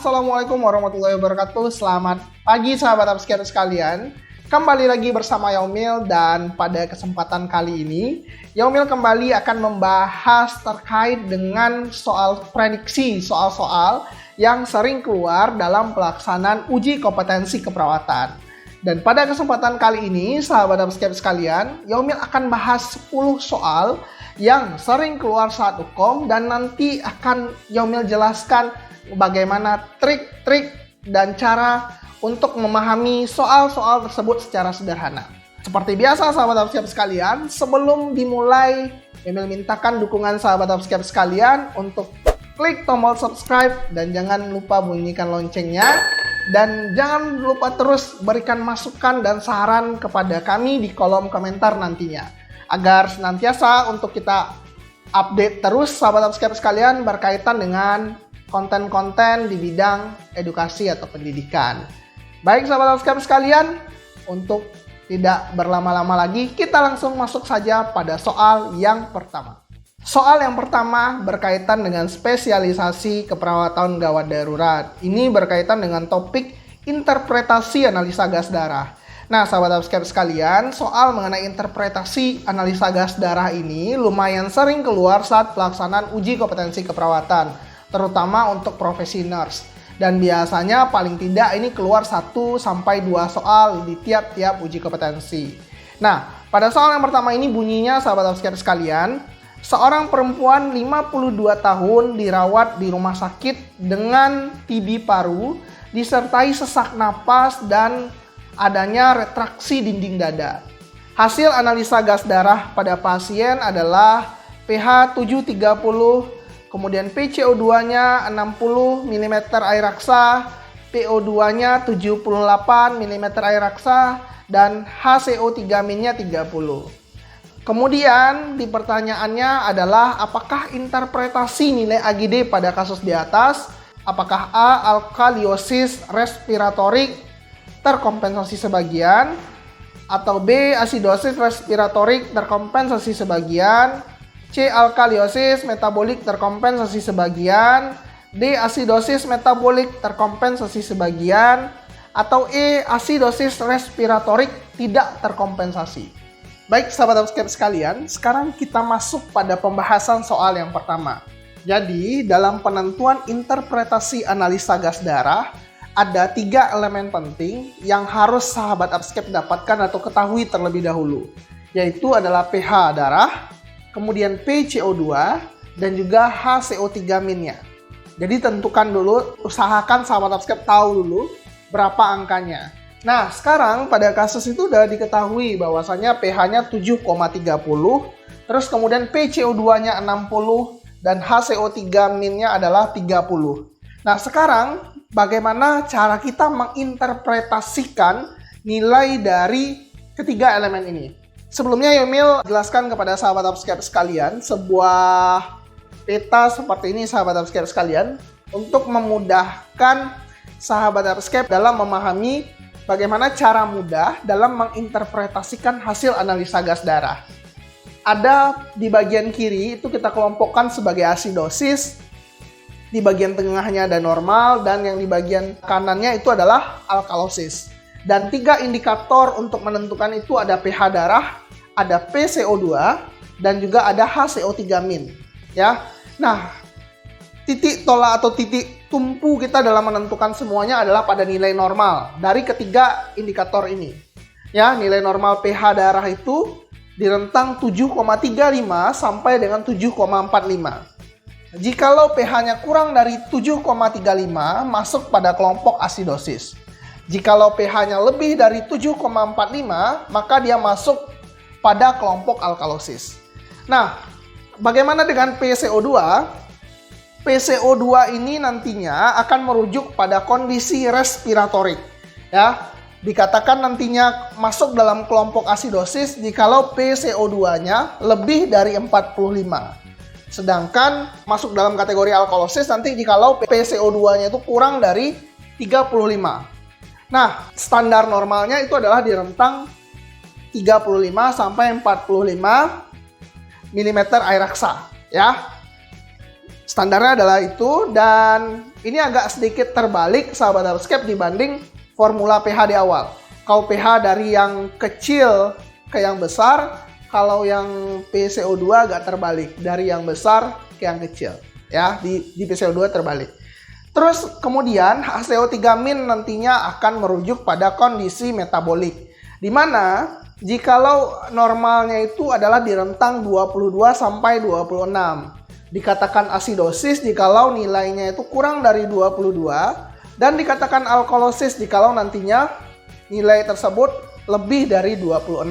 Assalamualaikum warahmatullahi wabarakatuh. Selamat pagi sahabat upscale sekalian. Kembali lagi bersama Yaumil dan pada kesempatan kali ini Yaumil kembali akan membahas terkait dengan soal prediksi, soal-soal yang sering keluar dalam pelaksanaan uji kompetensi keperawatan. Dan pada kesempatan kali ini sahabat upscale sekalian, Yaumil akan bahas 10 soal yang sering keluar saat UKOM dan nanti akan Yaumil jelaskan bagaimana trik-trik dan cara untuk memahami soal-soal tersebut secara sederhana. Seperti biasa sahabat upscale sekalian, sebelum dimulai Yaumil mintakan dukungan sahabat upscale sekalian untuk klik tombol subscribe dan jangan lupa bunyikan loncengnya. Dan jangan lupa terus berikan masukan dan saran kepada kami di kolom komentar nantinya, agar senantiasa untuk kita update terus sahabat upscale sekalian berkaitan dengan konten-konten di bidang edukasi atau pendidikan. Baik sahabat upscale sekalian, untuk tidak berlama-lama lagi, kita langsung masuk saja pada soal yang pertama. Soal yang pertama berkaitan dengan spesialisasi keperawatan gawat darurat. Ini berkaitan dengan topik interpretasi analisa gas darah. Nah, sahabat upscale sekalian, soal mengenai interpretasi analisa gas darah ini lumayan sering keluar saat pelaksanaan uji kompetensi keperawatan, terutama untuk profesi nurse. Dan biasanya paling tidak ini keluar 1-2 soal di tiap-tiap uji kompetensi. Nah, pada soal yang pertama ini bunyinya sahabat upscale sekalian, seorang perempuan 52 tahun dirawat di rumah sakit dengan TB paru, disertai sesak napas dan adanya retraksi dinding dada. Hasil analisa gas darah pada pasien adalah pH 730, kemudian PCO2-nya 60 mm air raksa, PO2-nya 78 mm air raksa, dan HCO3-nya 30. Kemudian di pertanyaannya adalah apakah interpretasi nilai AGD pada kasus di atas, apakah A. alkaliosis respiratorik terkompensasi sebagian, atau B. asidosis respiratorik terkompensasi sebagian, C. alkaliosis metabolik terkompensasi sebagian, D. asidosis metabolik terkompensasi sebagian, atau E. asidosis respiratorik tidak terkompensasi. Baik sahabat upscale sekalian, sekarang kita masuk pada pembahasan soal yang pertama. Jadi, dalam penentuan interpretasi analisa gas darah, ada 3 elemen penting yang harus sahabat upscale dapatkan atau ketahui terlebih dahulu, yaitu adalah pH darah, kemudian PCO2, dan juga HCO3-nya. Jadi tentukan dulu, usahakan sahabat upscale tahu dulu berapa angkanya. Nah, sekarang pada kasus itu sudah diketahui bahwasanya pH-nya 7,30, terus kemudian PCO2-nya 60, dan HCO3-nya adalah 30. Nah, sekarang bagaimana cara kita menginterpretasikan nilai dari ketiga elemen ini? Sebelumnya Yaumil jelaskan kepada sahabat upscale sekalian sebuah peta seperti ini sahabat upscale sekalian untuk memudahkan sahabat upscale dalam memahami bagaimana cara mudah dalam menginterpretasikan hasil analisa gas darah. Ada di bagian kiri itu kita kelompokkan sebagai asidosis, di bagian tengahnya ada normal, dan yang di bagian kanannya itu adalah alkalosis. Dan 3 indikator untuk menentukan itu ada pH darah, ada PCO2, dan juga ada HCO3-. Ya. Nah, titik tolak atau titik tumpu kita dalam menentukan semuanya adalah pada nilai normal dari ketiga indikator ini. Ya, nilai normal pH darah itu di rentang 7,35 sampai dengan 7,45. Jikalau pH-nya kurang dari 7,35 masuk pada kelompok asidosis. Jikalau pH-nya lebih dari 7,45 maka dia masuk pada kelompok alkalosis. Nah, bagaimana dengan PCO2? PCO2 ini nantinya akan merujuk pada kondisi respiratorik. Ya, dikatakan nantinya masuk dalam kelompok asidosis jikalau PCO2-nya lebih dari 45. Sedangkan masuk dalam kategori alkalosis nanti jikalau PCO2-nya itu kurang dari 35. Nah, standar normalnya itu adalah di rentang 35 sampai 45 mm air raksa, ya. Standarnya adalah itu, dan ini agak sedikit terbalik sahabat Hardscape dibanding formula pH di awal. Kalau pH dari yang kecil ke yang besar, kalau yang PCO2 agak terbalik dari yang besar ke yang kecil. Ya, di PCO2 terbalik. Terus kemudian HCO3- nantinya akan merujuk pada kondisi metabolik. Di mana jikalau normalnya itu adalah di rentang 22 sampai 26. Dikatakan asidosis jikalau nilainya itu kurang dari 22 dan dikatakan alkalosis jikalau nantinya nilai tersebut lebih dari 26.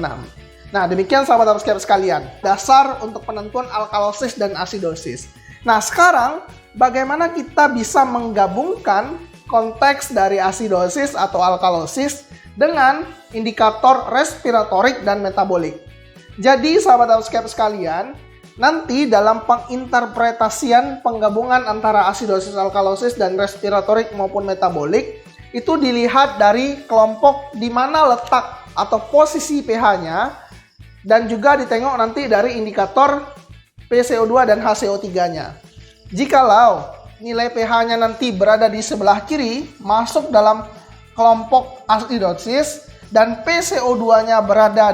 Nah, demikian sahabat Hardscape sekalian, dasar untuk penentuan alkalosis dan asidosis. Nah, sekarang bagaimana kita bisa menggabungkan konteks dari asidosis atau alkalosis dengan indikator respiratorik dan metabolik. Jadi sahabat Hardscape sekalian, nanti dalam penginterpretasian penggabungan antara asidosis, alkalosis, dan respiratorik maupun metabolik itu dilihat dari kelompok di mana letak atau posisi pH-nya dan juga ditengok nanti dari indikator PCO2 dan HCO3-nya. Jikalau nilai pH-nya nanti berada di sebelah kiri masuk dalam kelompok asidosis dan PCO2-nya berada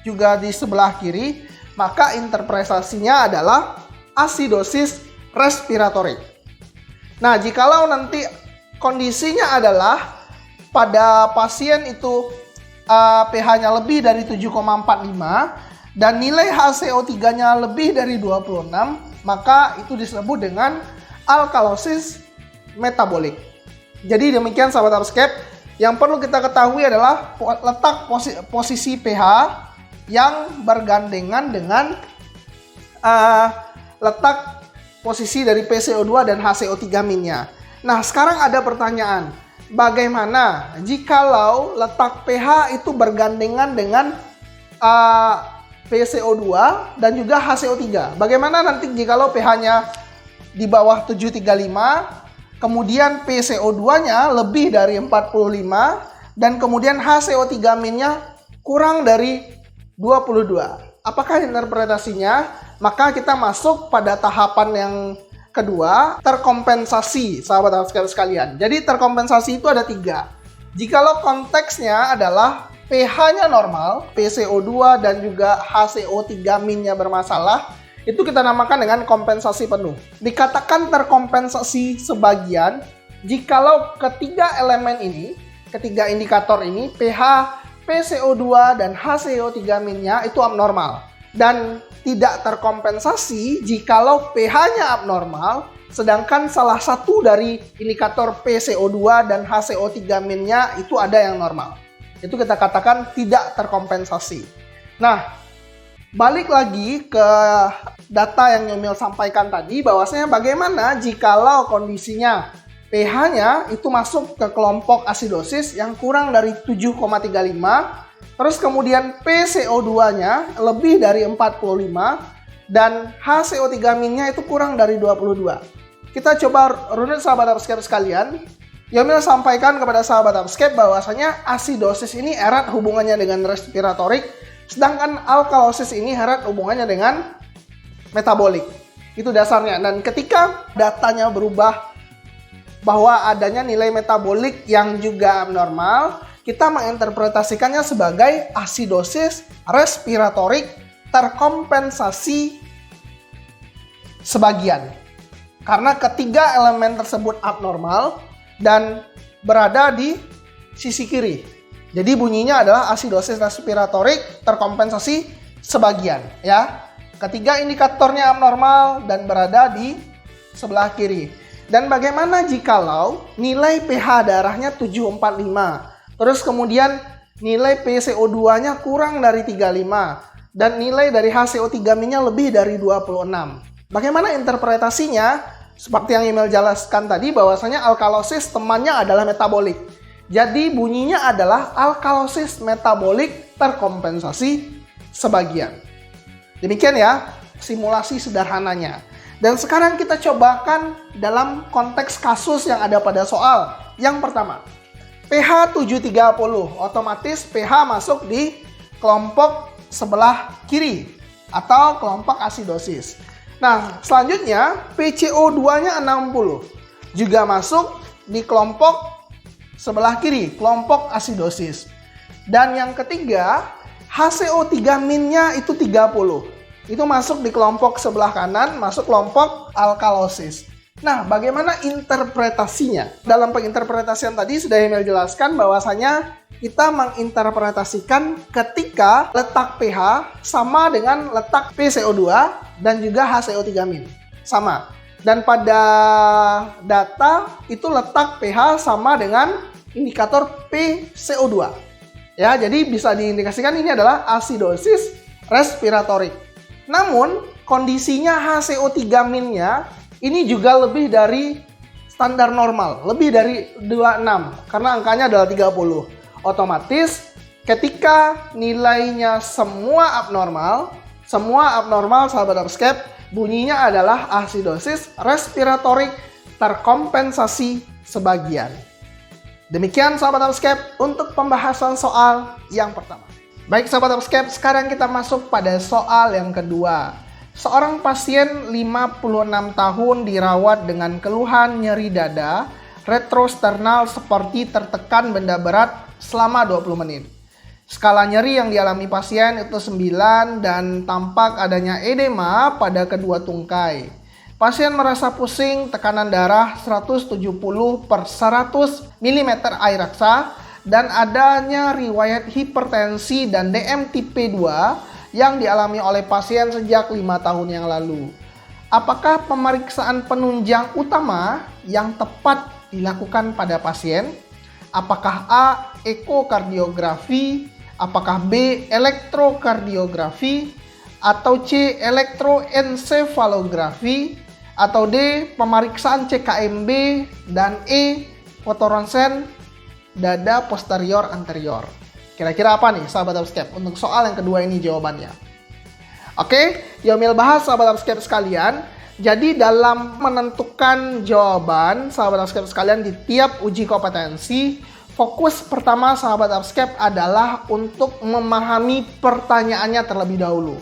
juga di sebelah kiri, maka interpretasinya adalah asidosis respiratorik. Nah, jikalau nanti kondisinya adalah pada pasien itu pH-nya lebih dari 7,45 dan nilai HCO3-nya lebih dari 26, maka itu disebut dengan alkalosis metabolik. Jadi demikian sahabat Hardscape, yang perlu kita ketahui adalah letak posisi pH yang bergandengan dengan letak posisi dari PCO2 dan HCO3-nya. Nah, sekarang ada pertanyaan, bagaimana jikalau letak pH itu bergandengan dengan PCO2 dan juga HCO3? Bagaimana nanti jikalau pH-nya di bawah 735, kemudian PCO2-nya lebih dari 45, dan kemudian HCO3-nya kurang dari 22. Apakah interpretasinya? Maka kita masuk pada tahapan yang kedua, terkompensasi sahabat Hardscape sekalian. Jadi terkompensasi itu ada 3. Jikalau konteksnya adalah pH-nya normal, PCO2 dan juga HCO3-nya bermasalah, itu kita namakan dengan kompensasi penuh. Dikatakan terkompensasi sebagian jikalau ketiga elemen ini, ketiga indikator ini, pH, PCO2 dan HCO3-nya itu abnormal. Dan tidak terkompensasi jikalau pH-nya abnormal, sedangkan salah satu dari indikator PCO2 dan HCO3-nya itu ada yang normal. Itu kita katakan tidak terkompensasi. Nah, balik lagi ke data yang Yomil sampaikan tadi, bahwasanya bagaimana jikalau kondisinya pH-nya itu masuk ke kelompok asidosis yang kurang dari 7,35, terus kemudian PCO2-nya lebih dari 45, dan HCO3-nya itu kurang dari 22. Kita coba runut sahabat Hardscape sekalian. Yomil sampaikan kepada sahabat Hardscape bahwasanya asidosis ini erat hubungannya dengan respiratorik, sedangkan alkalosis ini erat hubungannya dengan metabolik. Itu dasarnya. Dan ketika datanya berubah bahwa adanya nilai metabolik yang juga abnormal, kita menginterpretasikannya sebagai asidosis respiratorik terkompensasi sebagian. Karena ketiga elemen tersebut abnormal dan berada di sisi kiri. Jadi bunyinya adalah asidosis respiratorik terkompensasi sebagian, ya. Ketiga indikatornya abnormal dan berada di sebelah kiri. Dan bagaimana jikalau nilai pH darahnya 745, terus kemudian nilai PCO2-nya kurang dari 35, dan nilai dari HCO3-nya lebih dari 26. Bagaimana interpretasinya? Seperti yang Yomil jelaskan tadi, bahwasanya alkalosis temannya adalah metabolik. Jadi bunyinya adalah alkalosis metabolik terkompensasi sebagian. Demikian ya simulasi sederhananya. Dan sekarang kita cobakan dalam konteks kasus yang ada pada soal. Yang pertama, pH 730, otomatis pH masuk di kelompok sebelah kiri atau kelompok asidosis. Nah, selanjutnya PCO2-nya 60. juga masuk di kelompok sebelah kiri, kelompok asidosis. Dan yang ketiga, HCO3-nya itu 30. Itu masuk di kelompok sebelah kanan, masuk kelompok alkalosis. Nah, bagaimana interpretasinya? Dalam penginterpretasian tadi sudah Emil jelaskan bahwasanya kita menginterpretasikan ketika letak pH sama dengan letak PCO2 dan juga HCO3- sama. Dan pada data itu letak pH sama dengan indikator PCO2. Ya, jadi bisa diindikasikan ini adalah asidosis respiratorik. Namun, kondisinya HCO3-nya ini juga lebih dari standar normal, lebih dari 26 karena angkanya adalah 30. Otomatis ketika nilainya semua abnormal sahabat Upscape, bunyinya adalah asidosis respiratorik terkompensasi sebagian. Demikian sahabat Upscape untuk pembahasan soal yang pertama. Baik sahabat Upscape, sekarang kita masuk pada soal yang kedua. Seorang pasien 56 tahun dirawat dengan keluhan nyeri dada retrosternal seperti tertekan benda berat selama 20 menit. Skala nyeri yang dialami pasien itu 9 dan tampak adanya edema pada kedua tungkai. Pasien merasa pusing, tekanan darah 170/100 mm air raksa, dan adanya riwayat hipertensi dan DM tipe 2 yang dialami oleh pasien sejak 5 tahun yang lalu. Apakah pemeriksaan penunjang utama yang tepat dilakukan pada pasien? Apakah A. Ekokardiografi, apakah B. Elektrokardiografi, atau C. Elektroensefalografi, atau D. Pemeriksaan CKMB, dan E. Fotoronsen dada posterior anterior. Kira-kira apa nih sahabat Upscape untuk soal yang kedua ini jawabannya? Oke, Yomil bahas sahabat Upscape sekalian. Jadi dalam menentukan jawaban sahabat Upscape sekalian di tiap uji kompetensi, fokus pertama sahabat Upscape adalah untuk memahami pertanyaannya terlebih dahulu.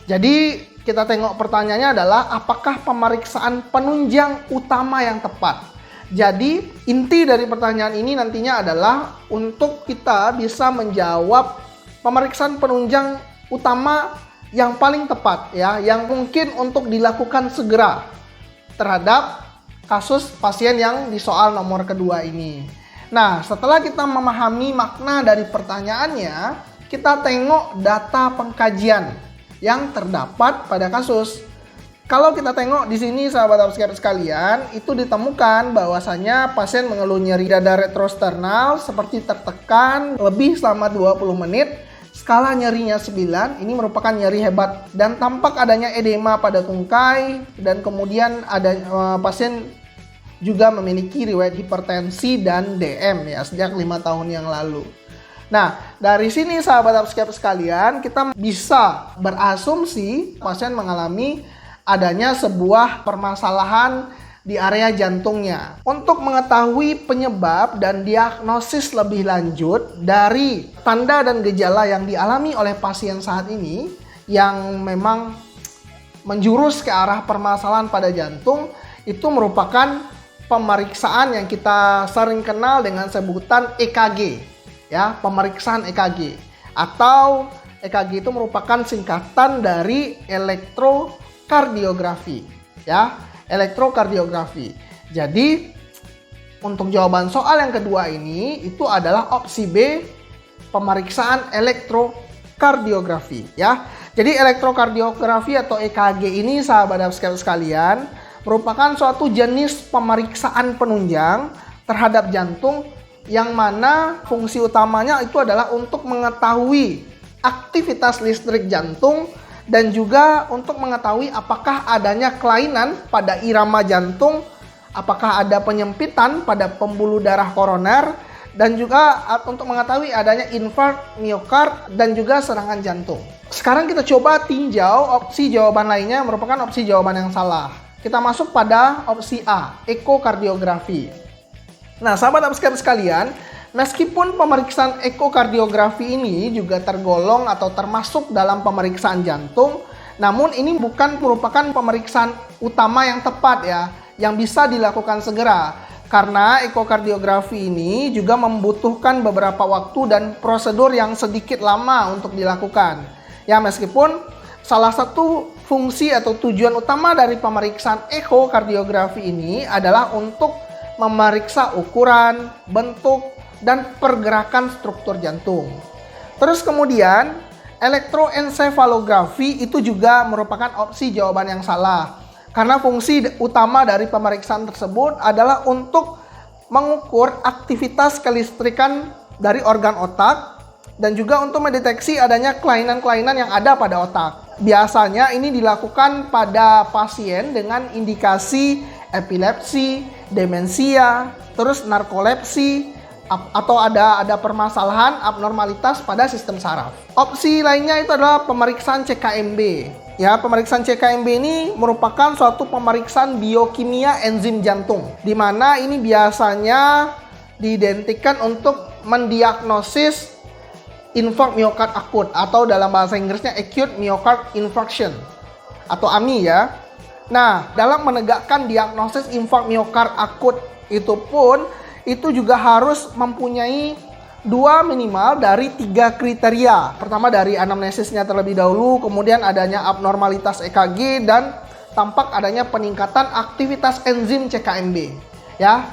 Jadi kita tengok pertanyaannya adalah apakah pemeriksaan penunjang utama yang tepat. Jadi inti dari pertanyaan ini nantinya adalah untuk kita bisa menjawab pemeriksaan penunjang utama yang paling tepat ya, yang mungkin untuk dilakukan segera terhadap kasus pasien yang di soal nomor kedua ini. Nah, setelah kita memahami makna dari pertanyaannya, kita tengok data pengkajian yang terdapat pada kasus. Kalau kita tengok di sini sahabat Upscape sekalian, itu ditemukan bahwasanya pasien mengeluh nyeri dada retrosternal seperti tertekan lebih selama 20 menit. Skala nyerinya 9, ini merupakan nyeri hebat dan tampak adanya edema pada tungkai, dan kemudian ada pasien juga memiliki riwayat hipertensi dan DM ya sejak 5 tahun yang lalu. Nah, dari sini sahabat Upscape sekalian, kita bisa berasumsi pasien mengalami adanya sebuah permasalahan di area jantungnya. Untuk mengetahui penyebab dan diagnosis lebih lanjut dari tanda dan gejala yang dialami oleh pasien saat ini yang memang menjurus ke arah permasalahan pada jantung, itu merupakan pemeriksaan yang kita sering kenal dengan sebutan EKG ya, pemeriksaan EKG, atau EKG itu merupakan singkatan dari elektrokardiografi ya, elektrokardiografi. Jadi untuk jawaban soal yang kedua ini itu adalah opsi B, pemeriksaan elektrokardiografi ya. Jadi elektrokardiografi atau EKG ini sahabat Upscape sekalian merupakan suatu jenis pemeriksaan penunjang terhadap jantung yang mana fungsi utamanya itu adalah untuk mengetahui aktivitas listrik jantung dan juga untuk mengetahui apakah adanya kelainan pada irama jantung, apakah ada penyempitan pada pembuluh darah koroner, dan juga untuk mengetahui adanya infark miokard dan juga serangan jantung. Sekarang kita coba tinjau opsi jawaban lainnya yang merupakan opsi jawaban yang salah. Kita masuk pada opsi A, ekokardiografi. Nah, sahabat Upscape sekalian, meskipun pemeriksaan ekokardiografi ini juga tergolong atau termasuk dalam pemeriksaan jantung, namun ini bukan merupakan pemeriksaan utama yang tepat ya. yang bisa dilakukan segera. Karena ekokardiografi ini juga membutuhkan beberapa waktu dan prosedur yang sedikit lama untuk dilakukan. Ya, meskipun salah satu fungsi atau tujuan utama dari pemeriksaan ekokardiografi ini adalah untuk memeriksa ukuran, bentuk, dan pergerakan struktur jantung. Terus kemudian, elektroensefalografi itu juga merupakan opsi jawaban yang salah. Karena fungsi utama dari pemeriksaan tersebut adalah untuk mengukur aktivitas kelistrikan dari organ otak dan juga untuk mendeteksi adanya kelainan-kelainan yang ada pada otak. Biasanya ini dilakukan pada pasien dengan indikasi epilepsi, demensia, terus narkolepsi, atau ada permasalahan abnormalitas pada sistem saraf. Opsi lainnya itu adalah pemeriksaan CKMB. Ya, pemeriksaan CKMB ini merupakan suatu pemeriksaan biokimia enzim jantung, di mana ini biasanya diidentikan untuk mendiagnosis infark miokard akut atau dalam bahasa Inggrisnya acute myocardial infarction atau AMI ya. Nah, dalam menegakkan diagnosis infark miokard akut itu pun itu juga harus mempunyai 2 minimal dari 3 kriteria. Pertama dari anamnesisnya terlebih dahulu, kemudian adanya abnormalitas EKG dan tampak adanya peningkatan aktivitas enzim CKMB. Ya,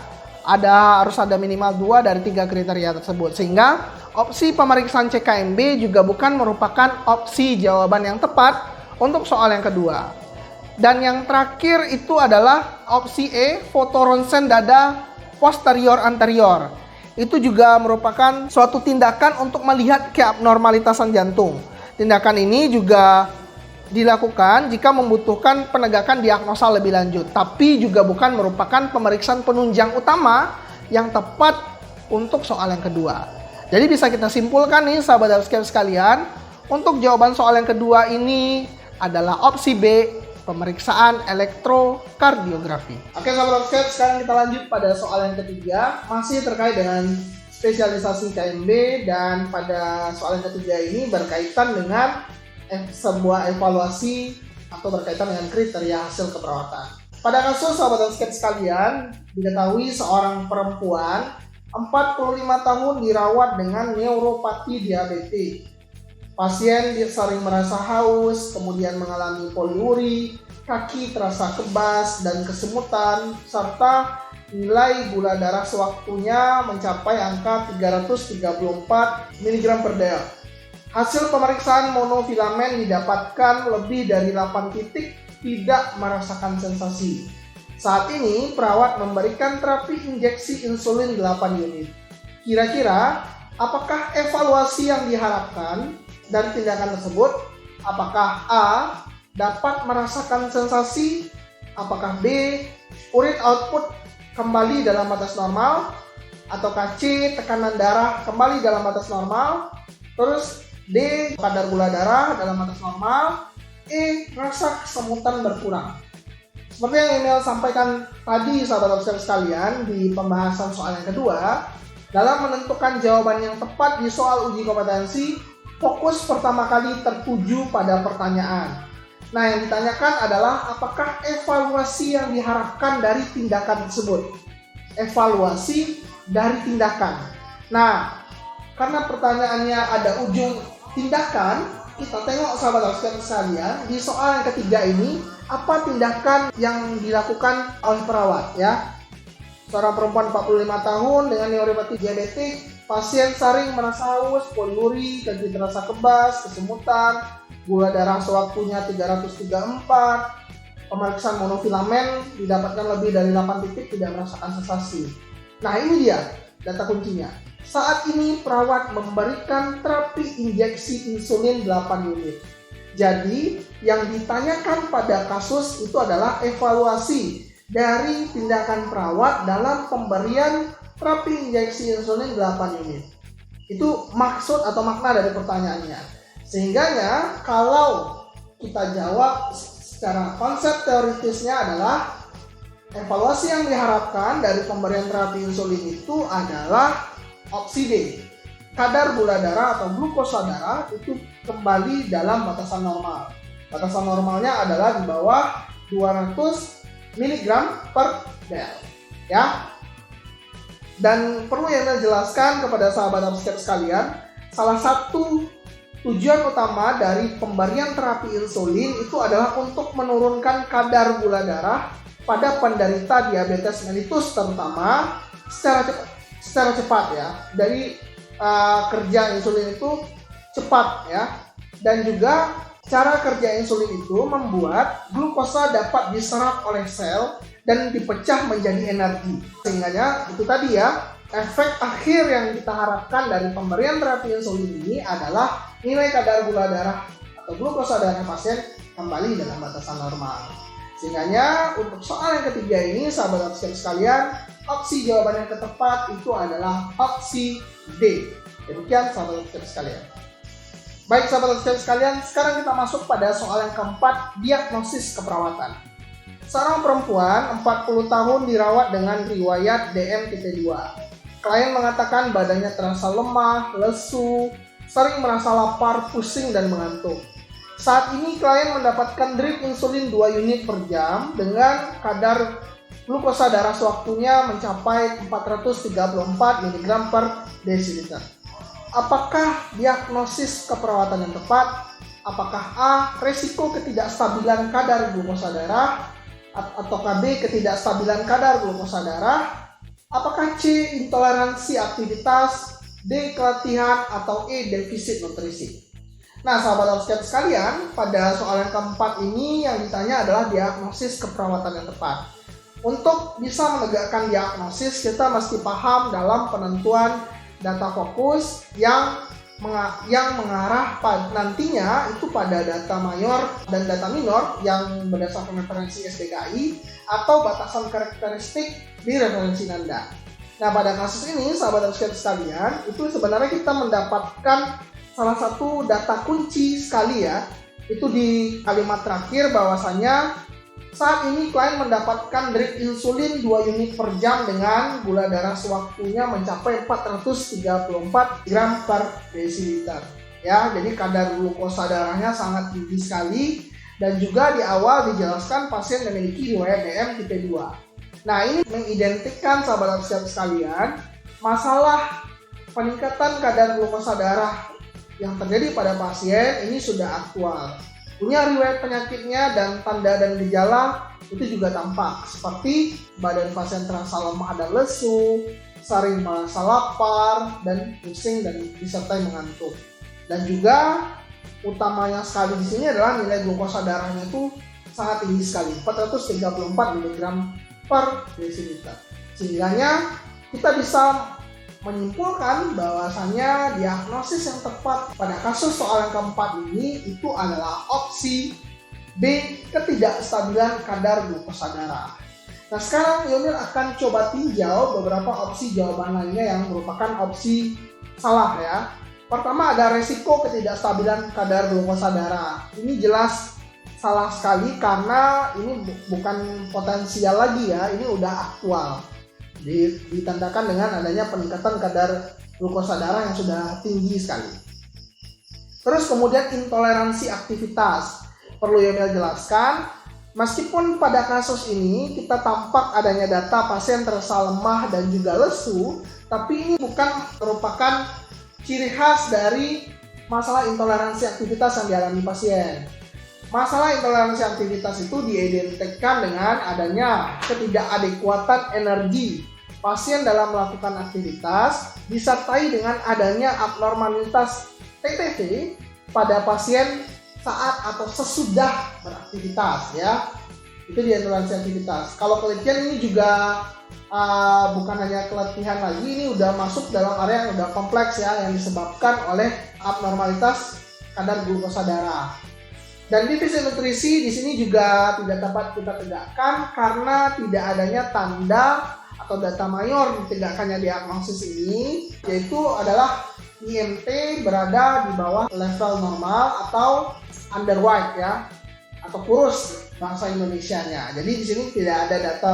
harus ada minimal 2 dari 3 kriteria tersebut. Sehingga opsi pemeriksaan CKMB juga bukan merupakan opsi jawaban yang tepat untuk soal yang kedua. Dan yang terakhir itu adalah opsi E, fotoronsen dada posterior anterior. Itu juga merupakan suatu tindakan untuk melihat keabnormalitasan jantung. Tindakan ini juga dilakukan jika membutuhkan penegakan diagnosa lebih lanjut, tapi juga bukan merupakan pemeriksaan penunjang utama yang tepat untuk soal yang kedua. Jadi bisa kita simpulkan nih sahabat healthcare sekalian, untuk jawaban soal yang kedua ini adalah opsi B, pemeriksaan elektrokardiografi. Oke sahabat healthcare, sekarang kita lanjut pada soal yang ketiga, masih terkait dengan spesialisasi KMB, dan pada soal yang ketiga ini berkaitan dengan sebuah evaluasi atau berkaitan dengan kriteria hasil keperawatan. Pada kasus sahabat healthcare sekalian, diketahui seorang perempuan 45 tahun dirawat dengan neuropati diabetes. Pasien sering merasa haus, kemudian mengalami poliuri, kaki terasa kebas dan kesemutan, serta nilai gula darah sewaktunya mencapai angka 334 mg per dl. Hasil pemeriksaan monofilamen didapatkan lebih dari 8 titik tidak merasakan sensasi. Saat ini perawat memberikan terapi injeksi insulin 8 unit. Kira-kira apakah evaluasi yang diharapkan dari tindakan tersebut? Apakah A, dapat merasakan sensasi? Apakah B, urin output kembali dalam batas normal? Ataukah C, tekanan darah kembali dalam batas normal? Terus D, kadar gula darah dalam batas normal? E, rasa kesemutan berkurang. Seperti yang Emil sampaikan tadi sahabat healthcare sekalian di pembahasan soal yang kedua, dalam menentukan jawaban yang tepat di soal uji kompetensi, fokus pertama kali tertuju pada pertanyaan. Nah, yang ditanyakan adalah apakah evaluasi yang diharapkan dari tindakan tersebut. Evaluasi dari tindakan. Nah, karena pertanyaannya ada ujung tindakan, kita tengok sahabat healthcare sekalian, di soal yang ketiga ini, apa tindakan yang dilakukan oleh perawat ya. Seorang perempuan 45 tahun dengan neuropati diabetik, pasien sering merasa haus, poliuri, kaki terasa kebas, kesemutan, gula darah sewaktunya 334, pemeriksaan monofilamen didapatkan lebih dari 8 titik tidak merasakan sensasi. Nah ini dia data kuncinya. Saat ini perawat memberikan terapi injeksi insulin 8 unit. Jadi yang ditanyakan pada kasus itu adalah evaluasi dari tindakan perawat dalam pemberian terapi injeksi insulin 8 unit. Itu maksud atau makna dari pertanyaannya. Sehingganya kalau kita jawab secara konsep teoritisnya adalah evaluasi yang diharapkan dari pemberian terapi insulin itu adalah opsi D. Kadar gula darah atau glukosa darah itu kembali dalam batasan normal. Batasan normalnya adalah di bawah 200 miligram per del ya. Dan perlu yang saya jelaskan kepada sahabat upscale sekalian, salah satu tujuan utama dari pemberian terapi insulin itu adalah untuk menurunkan kadar gula darah pada penderita diabetes mellitus terutama secara cepat ya. Dari kerja insulin itu cepat ya. Dan juga cara kerja insulin itu membuat glukosa dapat diserap oleh sel dan dipecah menjadi energi. Sehingga itu tadi ya, efek akhir yang kita harapkan dari pemberian terapi insulin ini adalah nilai kadar gula darah atau glukosa darah pasien kembali dalam batasan normal. Sehingga untuk soal yang ketiga ini, sahabat upscale sekalian, opsi jawaban yang tepat itu adalah opsi D. Demikian sahabat upscale sekalian. Baik sahabat upscale sekalian, sekarang kita masuk pada soal yang keempat, diagnosis keperawatan. Seorang perempuan 40 tahun dirawat dengan riwayat DM tipe 2. Klien mengatakan badannya terasa lemah, lesu, sering merasa lapar, pusing, dan mengantuk. Saat ini klien mendapatkan drip insulin 2 unit per jam dengan kadar glukosa darah sewaktunya mencapai 434 mg per desiliter. Apakah diagnosis keperawatan yang tepat? Apakah A. Resiko ketidakstabilan kadar glukosa darah? Ataukah B. Ketidakstabilan kadar glukosa darah? Apakah C. Intoleransi aktivitas? D. Keletihan? Atau E. Defisit nutrisi? Nah sahabat upscale sekalian, pada soal yang keempat ini yang ditanya adalah diagnosis keperawatan yang tepat. Untuk bisa menegakkan diagnosis, kita mesti paham dalam penentuan data fokus yang mengarah nantinya itu pada data mayor dan data minor yang berdasarkan referensi SDKI atau batasan karakteristik di referensi Nanda. Nah pada kasus ini sahabat upscale sekalian, itu sebenarnya kita mendapatkan salah satu data kunci sekali ya, itu di kalimat terakhir bahwasanya saat ini klien mendapatkan drip insulin 2 unit per jam dengan gula darah sewaktunya mencapai 434 gram per desiliter. Ya, jadi kadar glukosa darahnya sangat tinggi sekali dan juga di awal dijelaskan pasien memiliki riwayat DM tipe 2. Nah, ini mengidentikan sahabat upscale sekalian masalah peningkatan kadar glukosa darah yang terjadi pada pasien ini sudah aktual. Punya riwayat penyakitnya dan tanda dan gejala itu juga tampak seperti badan pasien terasa lemah dan lesu, sering merasa lapar dan pusing dan disertai mengantuk. Dan juga utamanya sekali di sini adalah nilai glukosa darahnya itu sangat tinggi sekali, 434 mg per desiliter. Sehingga kita bisa menyimpulkan bahwasanya diagnosis yang tepat pada kasus soal yang keempat ini itu adalah opsi B, ketidakstabilan kadar glukosa darah. Nah sekarang Yomil akan coba tinjau beberapa opsi jawaban lainnya yang merupakan opsi salah ya. Pertama ada resiko ketidakstabilan kadar glukosa darah. Ini jelas salah sekali karena ini bukan potensial lagi ya, ini udah aktual. Ditandakan dengan adanya peningkatan kadar glukosa darah yang sudah tinggi sekali. Terus kemudian intoleransi aktivitas. Perlu Yomil jelaskan, meskipun pada kasus ini kita tampak adanya data pasien terasa lemah dan juga lesu, tapi ini bukan merupakan ciri khas dari masalah intoleransi aktivitas yang dialami pasien. Masalah intoleransi aktivitas itu diidentikan dengan adanya ketidakadekuatan energi pasien dalam melakukan aktivitas disertai dengan adanya abnormalitas TTV pada pasien saat atau sesudah beraktivitas ya. Itu di intoleransi aktivitas. Kalau keletihan ini juga bukan hanya keletihan lagi, ini udah masuk dalam area yang udah kompleks ya, yang disebabkan oleh abnormalitas kadar glukosa darah. Dan defisit nutrisi di sini juga tidak dapat kita tegakkan karena tidak adanya tanda atau data mayor ditegakkannya diagnosis ini, yaitu adalah IMT berada di bawah level normal atau underweight ya, atau kurus bahasa Indonesianya. Jadi di sini tidak ada data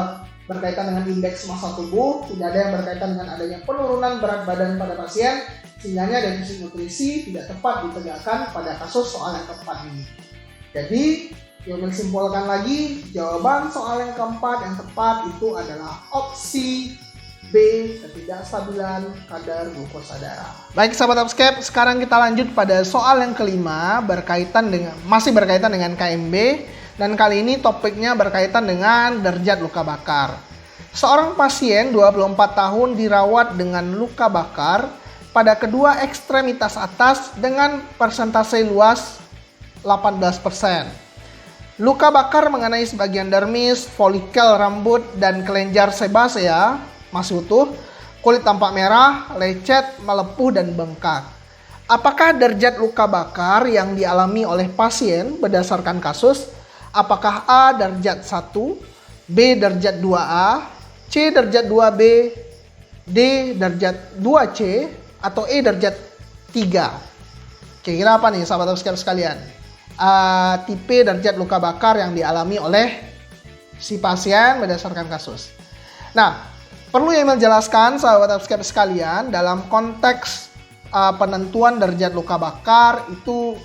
berkaitan dengan indeks massa tubuh, tidak ada yang berkaitan dengan adanya penurunan berat badan pada pasien, sehingga defisit nutrisi tidak tepat ditegakkan pada kasus soal yang keempat ini. Jadi Yomil simpulkan lagi, jawaban soal yang keempat yang tepat itu adalah opsi B, ketidakstabilan kadar glukosa darah. Baik sahabat Upscape, sekarang kita lanjut pada soal yang kelima masih berkaitan dengan KMB, dan kali ini topiknya berkaitan dengan derajat luka bakar. Seorang pasien 24 tahun dirawat dengan luka bakar pada kedua ekstremitas atas dengan persentase luas 18%. Luka bakar mengenai sebagian dermis, folikel rambut, dan kelenjar sebasea masih utuh, kulit tampak merah, lecet, melepuh, dan bengkak. Apakah derajat luka bakar yang dialami oleh pasien berdasarkan kasus? Apakah A derajat 1, B derajat 2A, C derajat 2B, D derajat 2C, atau E derajat 3? Kira-kira apa nih sahabat sekalian? Tipe derajat luka bakar yang dialami oleh si pasien berdasarkan kasus. Nah, perlu yang menjelaskan sahabat sekalian, dalam konteks penentuan derajat luka bakar itu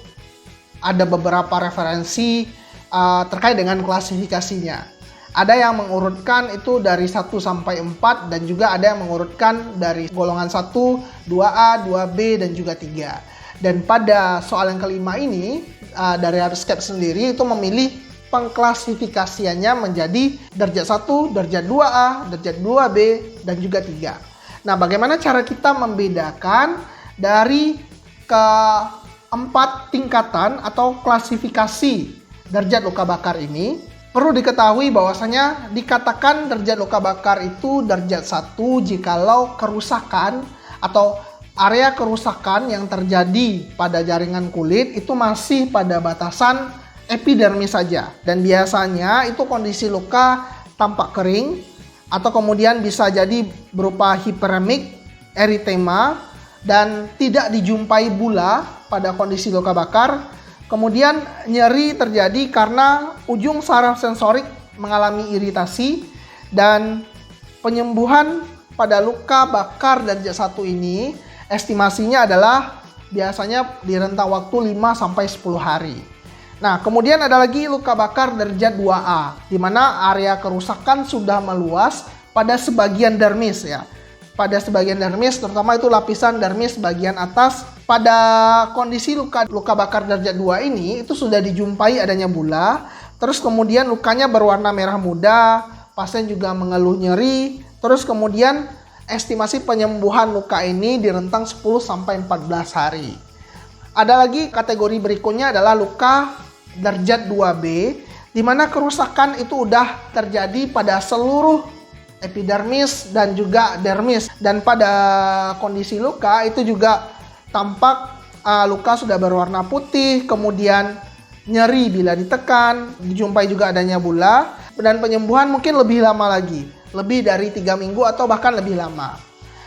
ada beberapa referensi terkait dengan klasifikasinya. Ada yang mengurutkan itu dari 1 sampai 4 dan juga ada yang mengurutkan dari golongan 1, 2A, 2B dan juga 3. Dan pada soal yang kelima ini dari Upscape sendiri itu memilih pengklasifikasiannya menjadi derajat 1, derajat 2A, derajat 2B, dan juga 3. Nah, bagaimana cara kita membedakan dari keempat tingkatan atau klasifikasi derajat luka bakar ini? Perlu diketahui bahwasanya dikatakan derajat luka bakar itu derajat 1 jikalau kerusakan atau area kerusakan yang terjadi pada jaringan kulit itu masih pada batasan epidermis saja, dan biasanya itu kondisi luka tampak kering atau kemudian bisa jadi berupa hiperemik, eritema, dan tidak dijumpai bula pada kondisi luka bakar. Kemudian nyeri terjadi karena ujung saraf sensorik mengalami iritasi, dan penyembuhan pada luka bakar derajat 1 ini estimasinya adalah biasanya di rentang waktu 5-10 hari. Nah, kemudian ada lagi luka bakar derajat 2A, di mana area kerusakan sudah meluas pada sebagian dermis ya. Pada sebagian dermis, terutama itu lapisan dermis bagian atas. Pada kondisi luka bakar derajat 2 ini, itu sudah dijumpai adanya bula. Terus kemudian lukanya berwarna merah muda, pasien juga mengeluh nyeri. Terus kemudian estimasi penyembuhan luka ini di rentang 10-14 hari. Ada lagi kategori berikutnya adalah luka derajat 2B, di mana kerusakan itu udah terjadi pada seluruh epidermis dan juga dermis. Dan pada kondisi luka itu juga tampak luka sudah berwarna putih, kemudian nyeri bila ditekan, dijumpai juga adanya bula, dan penyembuhan mungkin lebih lama lagi, lebih dari 3 minggu atau bahkan lebih lama.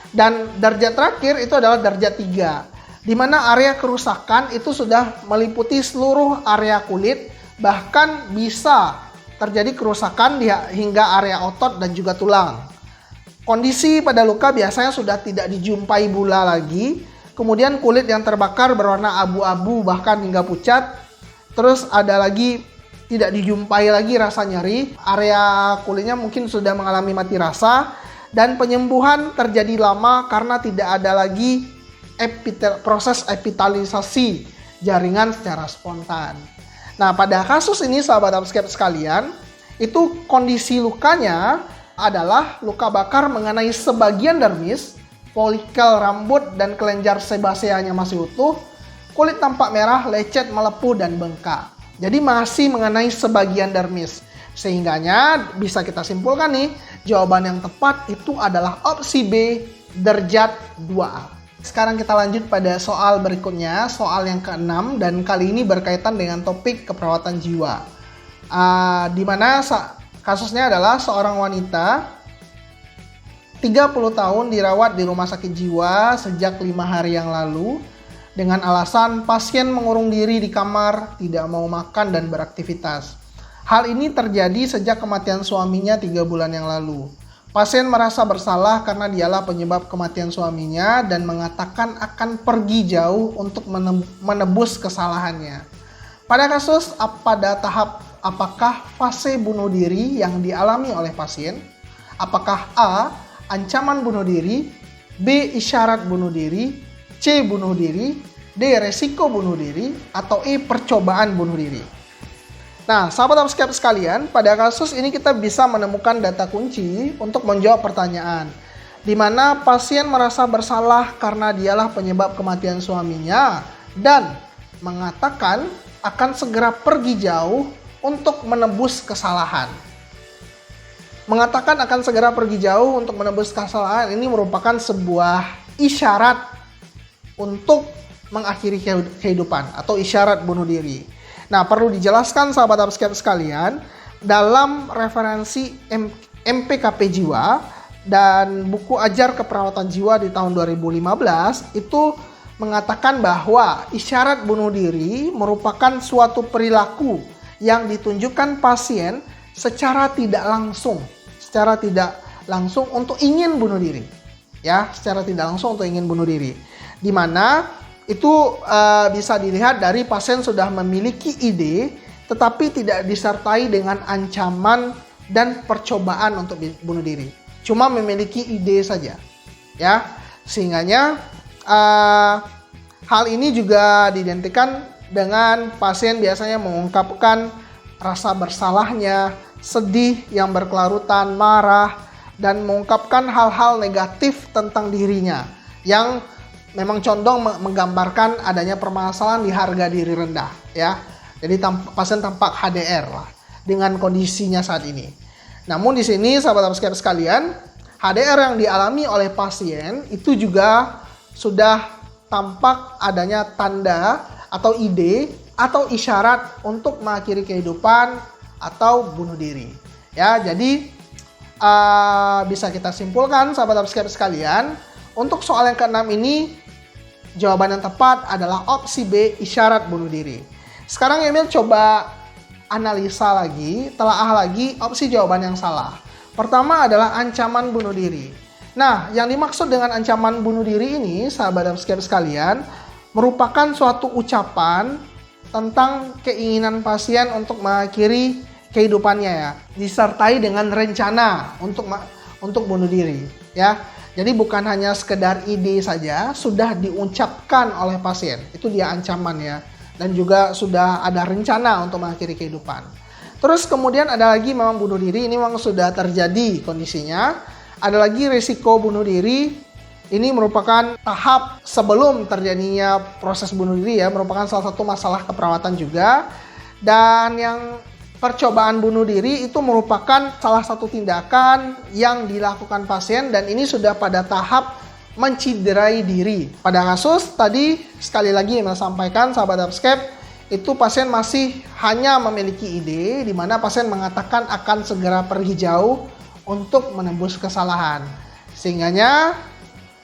Dan derajat terakhir itu adalah derajat 3, di mana area kerusakan itu sudah meliputi seluruh area kulit, bahkan bisa terjadi kerusakan hingga area otot dan juga tulang. Kondisi pada luka biasanya sudah tidak dijumpai bula lagi, kemudian kulit yang terbakar berwarna abu-abu bahkan hingga pucat. Terus ada lagi tidak dijumpai lagi rasa nyeri, area kulitnya mungkin sudah mengalami mati rasa, dan penyembuhan terjadi lama karena tidak ada lagi proses epitalisasi jaringan secara spontan. Nah, pada kasus ini sahabat Upscape sekalian, itu kondisi lukanya adalah luka bakar mengenai sebagian dermis, folikel rambut dan kelenjar sebaseanya masih utuh, kulit tampak merah, lecet, melepuh, dan bengkak. Jadi masih mengenai sebagian dermis. Sehingganya bisa kita simpulkan nih, jawaban yang tepat itu adalah opsi B, derajat 2A. Sekarang kita lanjut pada soal berikutnya, soal yang ke-6, dan kali ini berkaitan dengan topik keperawatan jiwa. Di mana kasusnya adalah seorang wanita 30 tahun dirawat di rumah sakit jiwa sejak 5 hari yang lalu dengan alasan pasien mengurung diri di kamar, tidak mau makan dan beraktivitas. Hal ini terjadi sejak kematian suaminya 3 bulan yang lalu. Pasien merasa bersalah karena dialah penyebab kematian suaminya dan mengatakan akan pergi jauh untuk menebus kesalahannya. Pada tahap apakah fase bunuh diri yang dialami oleh pasien? Apakah A. ancaman bunuh diri, B. isyarat bunuh diri, C. bunuh diri, D. resiko bunuh diri, atau E. percobaan bunuh diri? Nah, sahabat upscape sekalian, pada kasus ini kita bisa menemukan data kunci untuk menjawab pertanyaan, di mana pasien merasa bersalah karena dialah penyebab kematian suaminya dan mengatakan akan segera pergi jauh untuk menebus kesalahan. Mengatakan akan segera pergi jauh untuk menebus kesalahan ini merupakan sebuah isyarat untuk mengakhiri kehidupan atau isyarat bunuh diri. Nah, perlu dijelaskan sahabat upscape sekalian, dalam referensi MPKP Jiwa dan buku Ajar Keperawatan Jiwa di tahun 2015 itu mengatakan bahwa isyarat bunuh diri merupakan suatu perilaku yang ditunjukkan pasien secara tidak langsung untuk ingin bunuh diri. Ya, secara tidak langsung untuk ingin bunuh diri. Di mana itu bisa dilihat dari pasien sudah memiliki ide tetapi tidak disertai dengan ancaman dan percobaan untuk bunuh diri. Cuma memiliki ide saja. Ya, sehingganya hal ini juga diidentikan dengan pasien biasanya mengungkapkan rasa bersalahnya, sedih yang berkelarutan, marah, dan mengungkapkan hal-hal negatif tentang dirinya yang memang condong menggambarkan adanya permasalahan di harga diri rendah, ya. Jadi pasien tampak HDR lah dengan kondisinya saat ini. Namun di sini sahabat upscape sekalian, HDR yang dialami oleh pasien itu juga sudah tampak adanya tanda atau ide atau isyarat untuk mengakhiri kehidupan atau bunuh diri. Ya, jadi bisa kita simpulkan sahabat upscape sekalian, untuk soal yang keenam ini jawaban yang tepat adalah opsi B, isyarat bunuh diri. Sekarang Emil coba analisa lagi, telaah lagi opsi jawaban yang salah. Pertama adalah ancaman bunuh diri. Nah, yang dimaksud dengan ancaman bunuh diri ini, sahabat upscape sekalian, merupakan suatu ucapan tentang keinginan pasien untuk mengakhiri kehidupannya, ya, disertai dengan rencana untuk bunuh diri, ya. Jadi bukan hanya sekedar ide saja, sudah diucapkan oleh pasien, itu dia ancaman, ya, dan juga sudah ada rencana untuk mengakhiri kehidupan. Terus kemudian ada lagi memang bunuh diri, ini memang sudah terjadi kondisinya. Ada lagi risiko bunuh diri, ini merupakan tahap sebelum terjadinya proses bunuh diri, ya, merupakan salah satu masalah keperawatan juga. Dan yang percobaan bunuh diri itu merupakan salah satu tindakan yang dilakukan pasien dan ini sudah pada tahap menciderai diri. Pada kasus tadi sekali lagi yang saya sampaikan sahabat upscape, itu pasien masih hanya memiliki ide di mana pasien mengatakan akan segera pergi jauh untuk menembus kesalahan. Sehingganya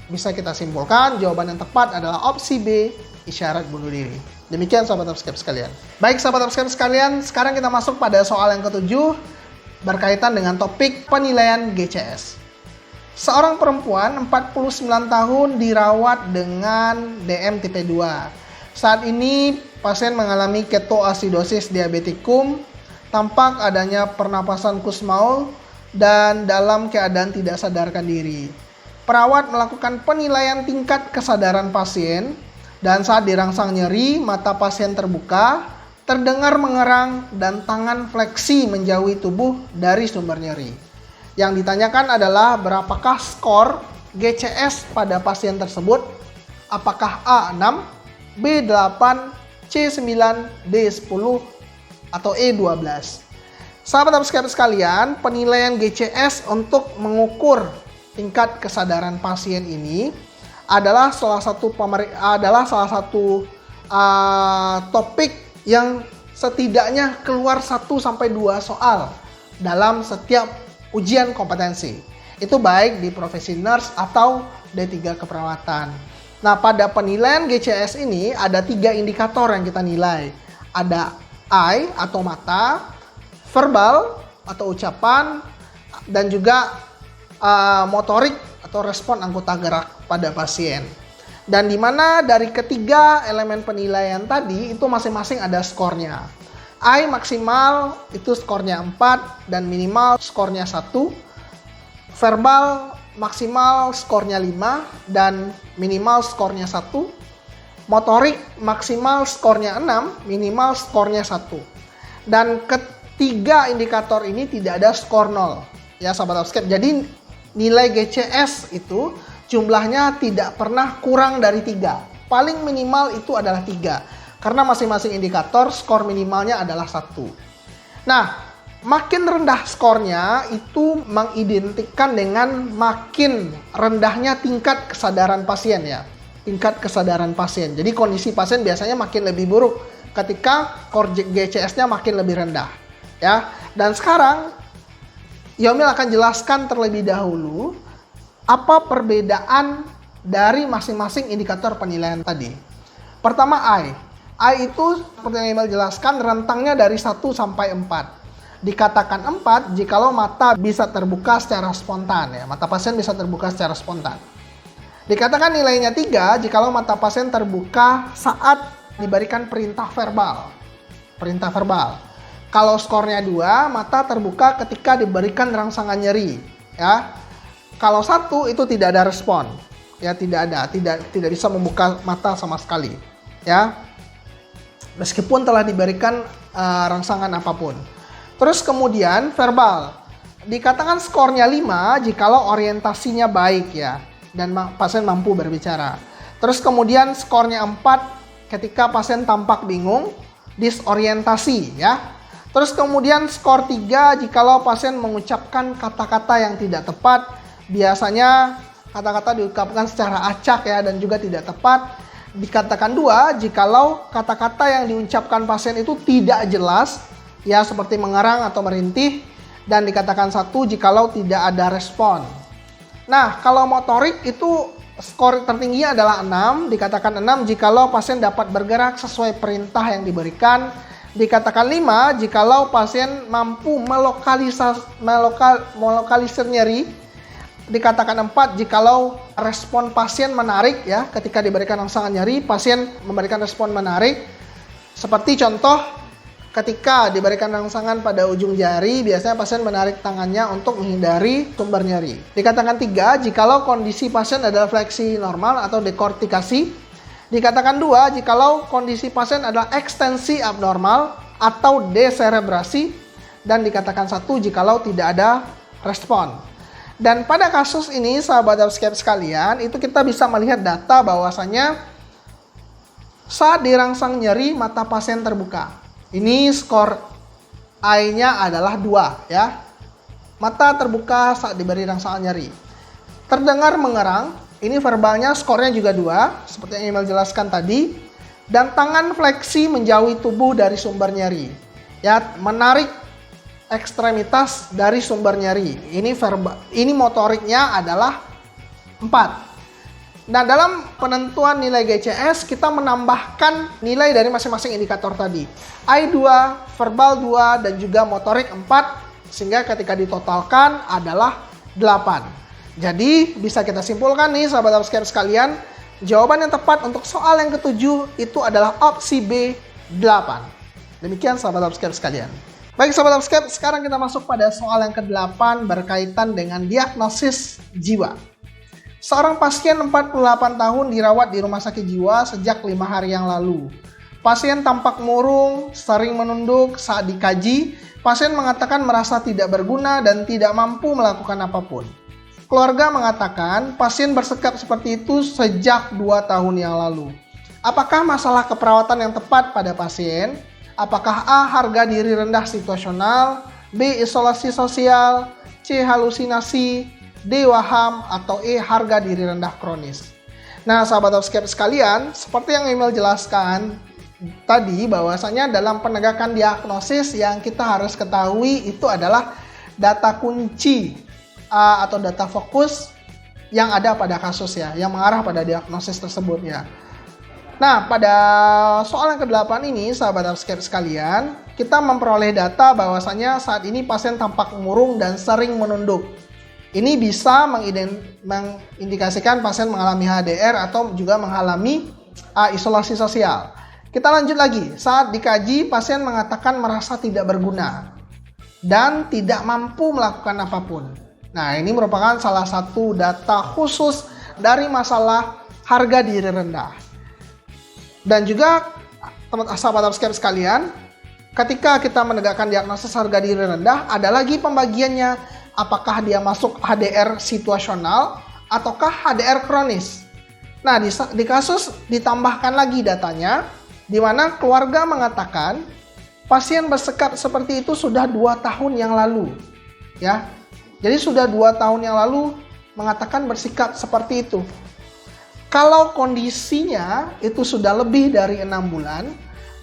bisa kita simpulkan jawaban yang tepat adalah opsi B, isyarat bunuh diri. Demikian sahabat upscape sekalian. Baik sahabat upscape sekalian, sekarang kita masuk pada soal yang ketujuh berkaitan dengan topik penilaian GCS. Seorang perempuan 49 tahun dirawat dengan DM tipe 2. Saat ini pasien mengalami ketoasidosis diabetikum, tampak adanya pernapasan kusmaul dan dalam keadaan tidak sadarkan diri. Perawat melakukan penilaian tingkat kesadaran pasien dan saat dirangsang nyeri, mata pasien terbuka, terdengar mengerang dan tangan fleksi menjauhi tubuh dari sumber nyeri. Yang ditanyakan adalah berapakah skor GCS pada pasien tersebut? Apakah A6, B8, C9, D10, atau E12? Sahabat upscape sekalian, penilaian GCS untuk mengukur tingkat kesadaran pasien ini adalah salah satu topik yang setidaknya keluar 1-2 soal dalam setiap ujian kompetensi. Itu baik di profesi nurse atau D3 keperawatan. Nah, pada penilaian GCS ini ada 3 indikator yang kita nilai. Ada eye atau mata, verbal atau ucapan, dan juga motorik atau respon anggota gerak pada pasien. Dan di mana dari ketiga elemen penilaian tadi itu masing-masing ada skornya. I maksimal itu skornya 4 dan minimal skornya 1. Verbal maksimal skornya 5 dan minimal skornya 1. Motorik maksimal skornya 6, minimal skornya 1. Dan ketiga indikator ini tidak ada skor 0. Ya sahabat Upscape, jadi nilai GCS itu jumlahnya tidak pernah kurang dari 3. Paling minimal itu adalah 3. Karena masing-masing indikator skor minimalnya adalah 1. Nah, makin rendah skornya itu mengidentikan dengan makin rendahnya tingkat kesadaran pasien ya. Tingkat kesadaran pasien. Jadi kondisi pasien biasanya makin lebih buruk ketika skor GCS-nya makin lebih rendah. Ya. Dan sekarang Yaumil akan jelaskan terlebih dahulu apa perbedaan dari masing-masing indikator penilaian tadi. Pertama I. I itu seperti yang Yaumil jelaskan rentangnya dari 1 sampai 4. Dikatakan 4 jikalau mata bisa terbuka secara spontan ya. Mata pasien bisa terbuka secara spontan. Dikatakan nilainya 3 jikalau mata pasien terbuka saat diberikan perintah verbal. Perintah verbal. Kalau skornya 2, mata terbuka ketika diberikan rangsangan nyeri ya. Kalau 1 itu tidak ada respon. Ya, tidak bisa membuka mata sama sekali. Ya. Meskipun telah diberikan rangsangan apapun. Terus kemudian verbal. Dikatakan skornya 5 jikalau orientasinya baik ya. Dan pasien mampu berbicara. Terus kemudian skornya 4 ketika pasien tampak bingung, disorientasi ya. Terus kemudian skor 3 jikalau pasien mengucapkan kata-kata yang tidak tepat. Biasanya kata-kata diucapkan secara acak ya dan juga tidak tepat. Dikatakan 2 jikalau kata-kata yang diucapkan pasien itu tidak jelas ya, seperti mengerang atau merintih. Dan dikatakan 1 jikalau tidak ada respon. Nah, kalau motorik itu skor tertingginya adalah 6. Dikatakan 6 jikalau pasien dapat bergerak sesuai perintah yang diberikan. Dikatakan 5 jikalau pasien mampu melokalisir nyeri. Dikatakan 4 jikalau respon pasien menarik ya, ketika diberikan rangsangan nyeri, pasien memberikan respon menarik. Seperti contoh ketika diberikan rangsangan pada ujung jari, biasanya pasien menarik tangannya untuk menghindari sumber nyeri. Dikatakan 3 jikalau kondisi pasien adalah fleksi normal atau dekortikasi. Dikatakan 2 jikalau kondisi pasien adalah ekstensi abnormal atau deserebrasi. Dan dikatakan 1 jikalau tidak ada respon. Dan pada kasus ini sahabat Upscape sekalian, itu kita bisa melihat data bahwasanya saat dirangsang nyeri mata pasien terbuka. Ini skor I-nya adalah 2 ya. Mata terbuka saat diberi rangsangan nyeri. Terdengar mengerang, ini verbalnya skornya juga 2 seperti yang Yaumil jelaskan tadi. Dan tangan fleksi menjauhi tubuh dari sumber nyeri. Ya, menarik ekstremitas dari sumber nyeri. Ini motoriknya adalah 4. Nah, dalam penentuan nilai GCS kita menambahkan nilai dari masing-masing indikator tadi. I 2, verbal 2 dan juga motorik 4 sehingga ketika ditotalkan adalah 8. Jadi bisa kita simpulkan nih sahabat Upscape sekalian, jawaban yang tepat untuk soal yang ketujuh itu adalah opsi B 8. Demikian sahabat Upscape sekalian. Baik sahabat Upscape, sekarang kita masuk pada soal yang ke-8 berkaitan dengan diagnosis jiwa. Seorang pasien 48 tahun dirawat di rumah sakit jiwa sejak 5 hari yang lalu. Pasien tampak murung, sering menunduk saat dikaji. Pasien mengatakan merasa tidak berguna dan tidak mampu melakukan apapun. Keluarga mengatakan pasien bersikap seperti itu sejak 2 tahun yang lalu. Apakah masalah keperawatan yang tepat pada pasien? Apakah A. harga diri rendah situasional, B. isolasi sosial, C. halusinasi, D. waham, atau E. harga diri rendah kronis. Nah sahabat Upscape sekalian, seperti yang Yaumil jelaskan tadi bahwasanya dalam penegakan diagnosis yang kita harus ketahui itu adalah data kunci atau data fokus yang ada pada kasus ya, yang mengarah pada diagnosis tersebut ya. Nah, pada soal yang ke-8 ini, sahabat Upscape sekalian, kita memperoleh data bahwasanya saat ini pasien tampak murung dan sering menunduk. Ini bisa mengindikasikan pasien mengalami HDR atau juga mengalami isolasi sosial. Kita lanjut lagi. Saat dikaji, pasien mengatakan merasa tidak berguna dan tidak mampu melakukan apapun. Nah, ini merupakan salah satu data khusus dari masalah harga diri rendah. Dan juga sahabat upscape sekalian, ketika kita menegakkan diagnosis harga diri rendah, ada lagi pembagiannya. Apakah dia masuk HDR situasional ataukah HDR kronis. Nah, di kasus ditambahkan lagi datanya, di mana keluarga mengatakan pasien bersikap seperti itu sudah 2 tahun yang lalu. Ya, jadi sudah 2 tahun yang lalu mengatakan bersikap seperti itu. Kalau kondisinya itu sudah lebih dari 6 bulan,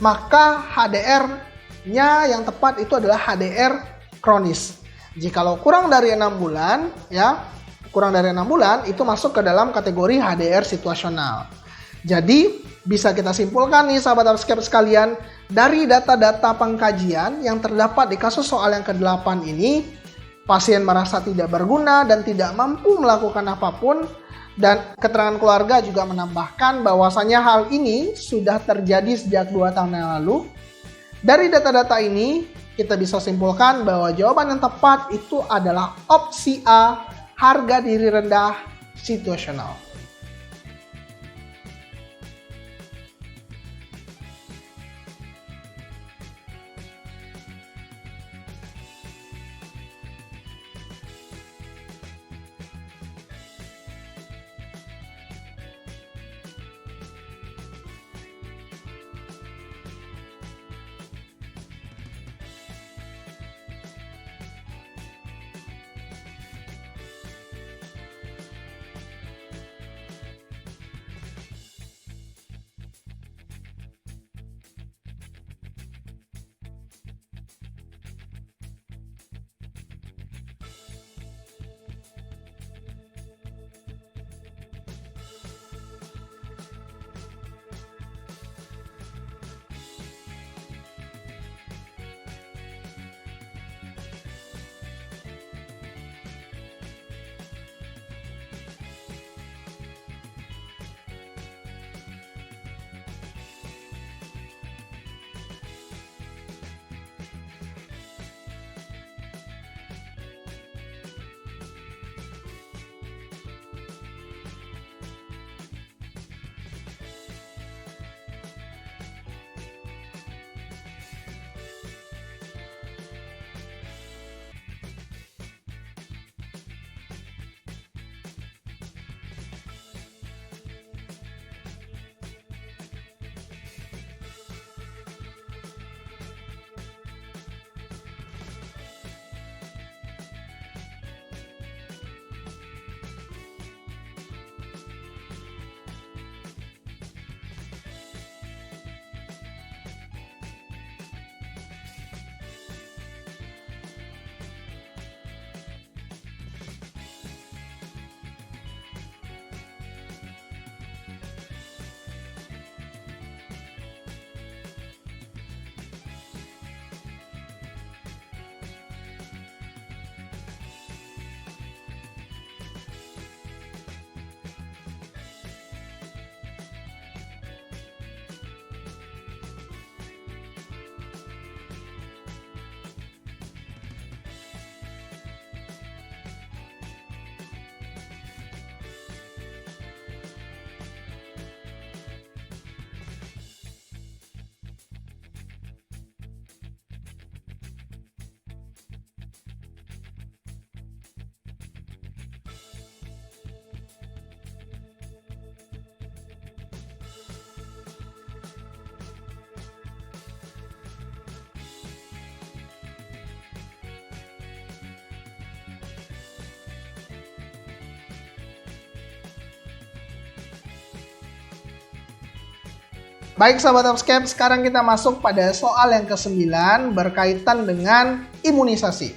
maka HDR-nya yang tepat itu adalah HDR kronis. Jikalau kurang dari 6 bulan, ya, kurang dari 6 bulan itu masuk ke dalam kategori HDR situasional. Jadi bisa kita simpulkan nih sahabat upscape sekalian, dari data-data pengkajian yang terdapat di kasus soal yang ke-8 ini, pasien merasa tidak berguna dan tidak mampu melakukan apapun, dan keterangan keluarga juga menambahkan bahwasanya hal ini sudah terjadi sejak 2 tahun yang lalu. Dari data-data ini, kita bisa simpulkan bahwa jawaban yang tepat itu adalah opsi A, harga diri rendah situasional. Baik sahabat upscape, sekarang kita masuk pada soal yang ke-9 berkaitan dengan imunisasi.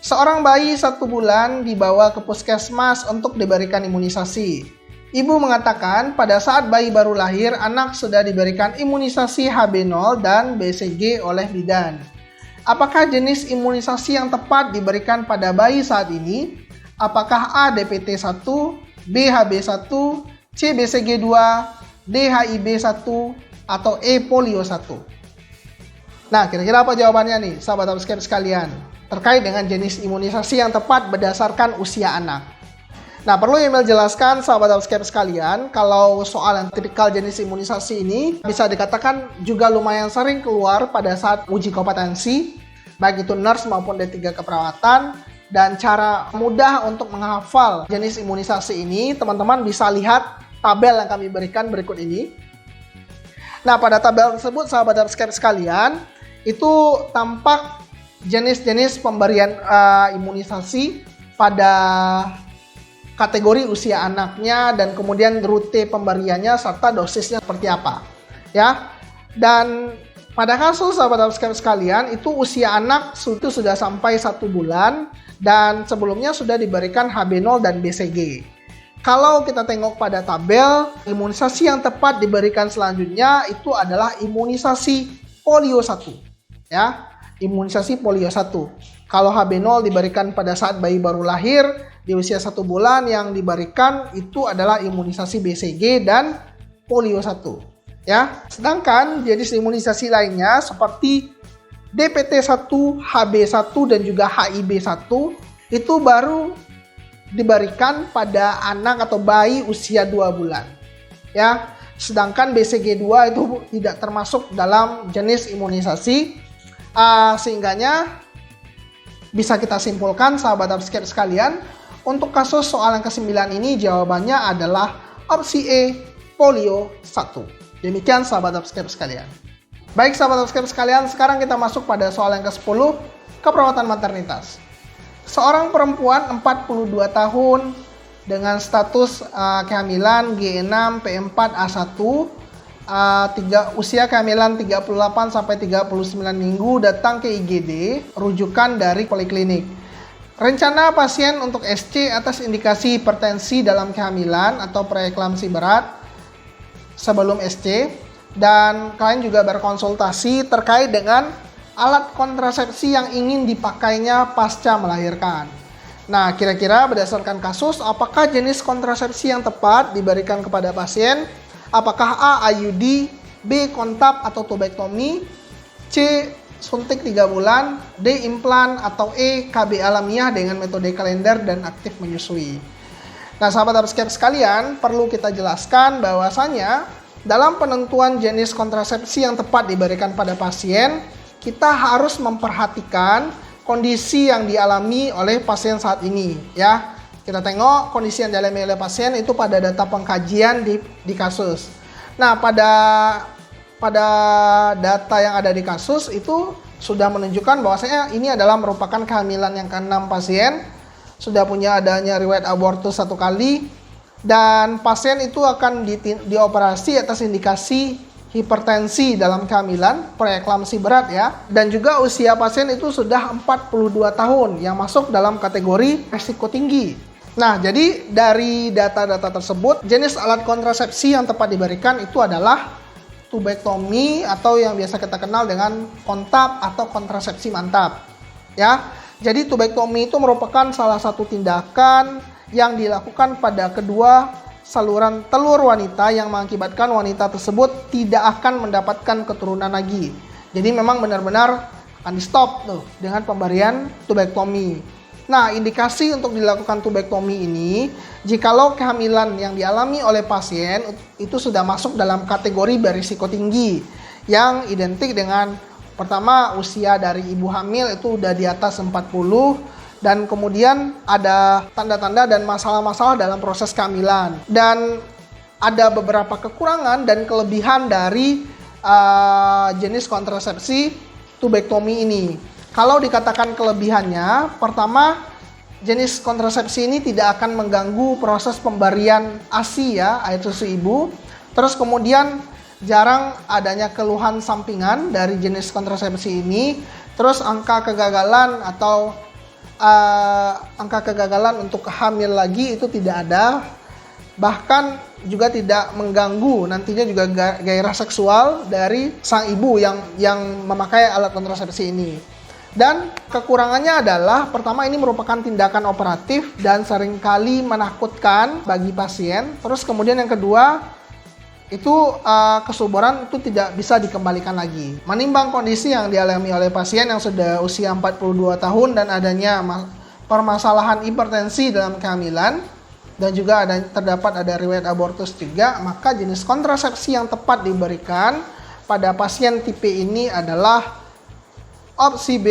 Seorang bayi 1 bulan dibawa ke puskesmas untuk diberikan imunisasi. Ibu mengatakan pada saat bayi baru lahir, anak sudah diberikan imunisasi HB0 dan BCG oleh bidan. Apakah jenis imunisasi yang tepat diberikan pada bayi saat ini? Apakah A. DPT1, B. HB1, C. BCG2, D. HIB1, atau E. polio 1? Nah, kira-kira apa jawabannya nih, sahabat subscribe sekalian? Terkait dengan jenis imunisasi yang tepat berdasarkan usia anak. Nah, perlu Yomil jelaskan, sahabat subscribe sekalian, kalau soal yang tipikal jenis imunisasi ini bisa dikatakan juga lumayan sering keluar pada saat uji kompetensi, baik itu nurse maupun D3 keperawatan. Dan cara mudah untuk menghafal jenis imunisasi ini, teman-teman bisa lihat tabel yang kami berikan berikut ini. Nah, pada tabel tersebut, sahabat subscribe sekalian, itu tampak jenis-jenis pemberian imunisasi pada kategori usia anaknya dan kemudian rute pemberiannya serta dosisnya seperti apa, ya. Dan pada kasus sahabat subscribe sekalian, itu usia anak itu sudah sampai 1 bulan dan sebelumnya sudah diberikan HB0 dan BCG. Kalau kita tengok pada tabel, imunisasi yang tepat diberikan selanjutnya itu adalah imunisasi polio 1, ya. Imunisasi polio 1. Kalau HB0 diberikan pada saat bayi baru lahir di usia 1 bulan, yang diberikan itu adalah imunisasi BCG dan polio 1, ya. Sedangkan jenis imunisasi lainnya seperti DPT1, HB1 dan juga HIB1 itu baru diberikan pada anak atau bayi usia 2 bulan, ya. Sedangkan BCG2 itu tidak termasuk dalam jenis imunisasi, sehingganya bisa kita simpulkan, sahabat subscribe sekalian, untuk kasus soal yang ke-9 ini jawabannya adalah opsi E, polio 1. Demikian sahabat subscribe sekalian. Baik sahabat subscribe sekalian, sekarang kita masuk pada soal yang ke-10, keperawatan maternitas. Seorang perempuan 42 tahun dengan status kehamilan G6 P4 A1, usia kehamilan 38 sampai 39 minggu, datang ke IGD rujukan dari poliklinik. Rencana pasien untuk SC atas indikasi hipertensi dalam kehamilan atau preeklamsi berat sebelum SC, dan kalian juga berkonsultasi terkait dengan alat kontrasepsi yang ingin dipakainya pasca melahirkan. Nah, kira-kira berdasarkan kasus, apakah jenis kontrasepsi yang tepat diberikan kepada pasien? Apakah A. IUD, B. kontap atau tubektomi, C. suntik 3 bulan, D. implan, atau E. KB alamiah dengan metode kalender dan aktif menyusui? Nah, sahabat subscribe sekalian, perlu kita jelaskan bahwasanya dalam penentuan jenis kontrasepsi yang tepat diberikan pada pasien, kita harus memperhatikan kondisi yang dialami oleh pasien saat ini, ya. Kita tengok kondisi yang dialami oleh pasien itu pada data pengkajian di kasus. Nah, pada data yang ada di kasus itu sudah menunjukkan bahwasanya ini adalah merupakan kehamilan yang ke-6 pasien, sudah punya adanya riwayat abortus 1 kali, dan pasien itu akan dioperasi atas indikasi hipertensi dalam kehamilan, preeklamsi berat, ya. Dan juga usia pasien itu sudah 42 tahun yang masuk dalam kategori risiko tinggi. Nah, jadi dari data-data tersebut, jenis alat kontrasepsi yang tepat diberikan itu adalah tubektomi atau yang biasa kita kenal dengan kontap atau kontrasepsi mantap, ya. Jadi tubektomi itu merupakan salah satu tindakan yang dilakukan pada kedua saluran telur wanita yang mengakibatkan wanita tersebut tidak akan mendapatkan keturunan lagi. Jadi memang benar-benar akan di stop tuh dengan pemberian tubektomi. Nah, indikasi untuk dilakukan tubektomi ini jikalau kehamilan yang dialami oleh pasien itu sudah masuk dalam kategori berisiko tinggi yang identik dengan pertama usia dari ibu hamil itu udah di atas 40, dan kemudian ada tanda-tanda dan masalah-masalah dalam proses kehamilan. Dan ada beberapa kekurangan dan kelebihan dari jenis kontrasepsi tubektomi ini. Kalau dikatakan kelebihannya, pertama, jenis kontrasepsi ini tidak akan mengganggu proses pemberian ASI, ya, air susu ibu. Terus kemudian jarang adanya keluhan sampingan dari jenis kontrasepsi ini. Terus angka kegagalan atau angka kegagalan untuk hamil lagi itu tidak ada, bahkan juga tidak mengganggu nantinya juga gairah seksual dari sang ibu yang memakai alat kontrasepsi ini. Dan kekurangannya adalah pertama, ini merupakan tindakan operatif dan seringkali menakutkan bagi pasien. Terus kemudian yang kedua, itu kesuburan itu tidak bisa dikembalikan lagi. Menimbang kondisi yang dialami oleh pasien yang sudah usia 42 tahun dan adanya permasalahan hipertensi dalam kehamilan dan juga terdapat riwayat abortus juga, maka jenis kontrasepsi yang tepat diberikan pada pasien tipe ini adalah opsi B,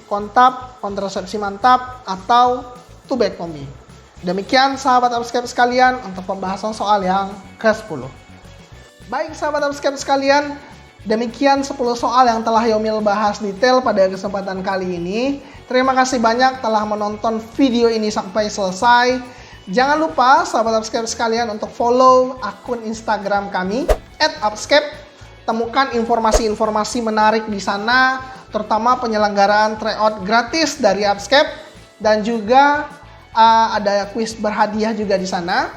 kontab, kontrasepsi mantap, atau tubektomi. Demikian sahabat Upscape sekalian untuk pembahasan soal yang ke-10. Baik sahabat Upscape sekalian, demikian 10 soal yang telah Yomil bahas detail pada kesempatan kali ini. Terima kasih banyak telah menonton video ini sampai selesai. Jangan lupa sahabat Upscape sekalian untuk follow akun Instagram kami @upscape. Temukan informasi-informasi menarik di sana, terutama penyelenggaraan tryout gratis dari Upscape dan juga ada kuis berhadiah juga di sana.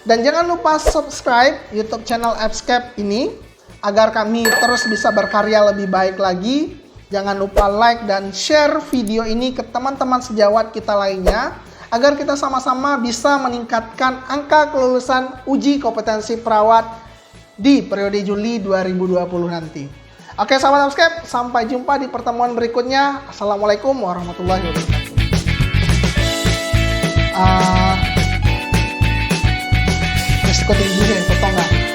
Dan jangan lupa subscribe YouTube channel Upscape ini agar kami terus bisa berkarya lebih baik lagi. Jangan lupa like dan share video ini ke teman-teman sejawat kita lainnya agar kita sama-sama bisa meningkatkan angka kelulusan uji kompetensi perawat di periode Juli 2020 nanti. Oke sahabat Upscape, sampai jumpa di pertemuan berikutnya. Assalamualaikum warahmatullahi wabarakatuh. Resiko tinggi, potong nggak?